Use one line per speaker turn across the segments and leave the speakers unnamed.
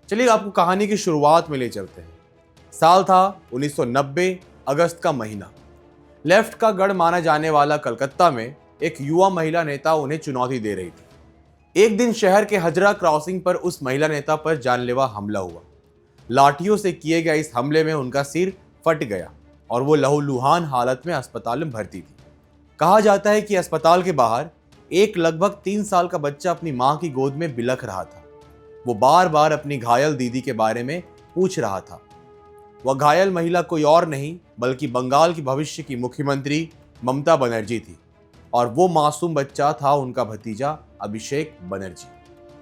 चलिए आपको कहानी की शुरुआत में ले चलते हैं। साल था 1990, अगस्त का महीना। लेफ्ट का गढ़ माना जाने वाला कलकत्ता में एक युवा महिला नेता उन्हें चुनौती दे रही थी। एक दिन शहर के हजरा क्रॉसिंग पर उस महिला नेता पर जानलेवा हमला हुआ। लाठियों से किए गए इस हमले में उनका सिर फट गया और वो लहूलुहान हालत में अस्पताल में भर्ती थी। कहा जाता है कि अस्पताल के बाहर एक लगभग 3 साल का बच्चा अपनी मां की गोद में बिलख रहा था। वो बार बार अपनी घायल दीदी के बारे में पूछ रहा था। वह घायल महिला कोई और नहीं बल्कि बंगाल की भविष्य की मुख्यमंत्री ममता बनर्जी थी और वो मासूम बच्चा था उनका भतीजा अभिषेक बनर्जी।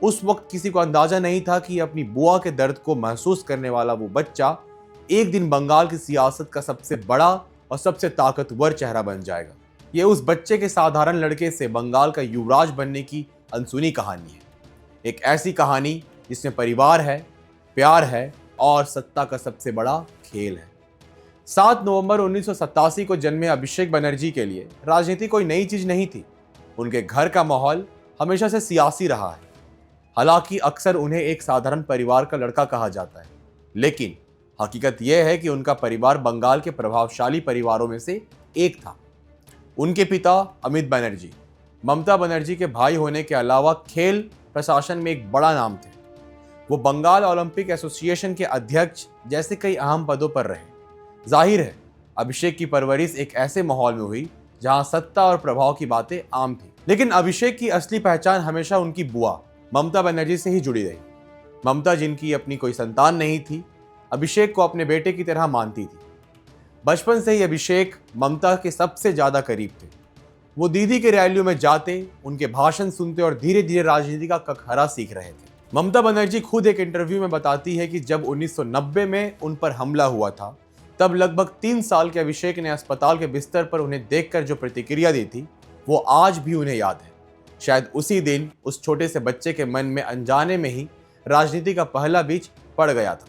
उस वक्त किसी को अंदाजा नहीं था कि अपनी बुआ के दर्द को महसूस करने वाला वो बच्चा एक दिन बंगाल की सियासत का सबसे बड़ा और सबसे ताकतवर चेहरा बन जाएगा। ये उस बच्चे के साधारण लड़के से बंगाल का युवराज बनने की अनसुनी कहानी है। एक ऐसी कहानी जिसमें परिवार है, प्यार है और सत्ता का सबसे बड़ा खेल है। 7 नवंबर 1987 को जन्मे अभिषेक बनर्जी के लिए राजनीति कोई नई चीज नहीं थी। उनके घर का माहौल हमेशा से सियासी रहा है। हालांकि अक्सर उन्हें एक साधारण परिवार का लड़का कहा जाता है, लेकिन हकीकत यह है कि उनका परिवार बंगाल के प्रभावशाली परिवारों में से एक था। उनके पिता अमित बनर्जी ममता बनर्जी के भाई होने के अलावा खेल प्रशासन में एक बड़ा नाम थे। वो बंगाल ओलंपिक एसोसिएशन के अध्यक्ष जैसे कई अहम पदों पर रहे। जाहिर है अभिषेक की परवरिश एक ऐसे माहौल में हुई जहां सत्ता और प्रभाव की बातें आम थी। लेकिन अभिषेक की असली पहचान हमेशा उनकी बुआ ममता बनर्जी से ही जुड़ी रही। ममता, जिनकी अपनी कोई संतान नहीं थी, अभिषेक को अपने बेटे की तरह मानती थी। बचपन से ही अभिषेक ममता के सबसे ज्यादा करीब थे। वो दीदी के रैलियों में जाते, उनके भाषण सुनते और धीरे धीरे राजनीति का कखहरा सीख रहे थे। ममता बनर्जी खुद एक इंटरव्यू में बताती है कि जब 1990 में उन पर हमला हुआ था, तब लगभग 3 साल के अभिषेक ने अस्पताल के बिस्तर पर उन्हें देखकर जो प्रतिक्रिया दी थी, वो आज भी उन्हें याद है। शायद उसी दिन उस छोटे से बच्चे के मन में अनजाने में ही राजनीति का पहला बीज पड़ गया था।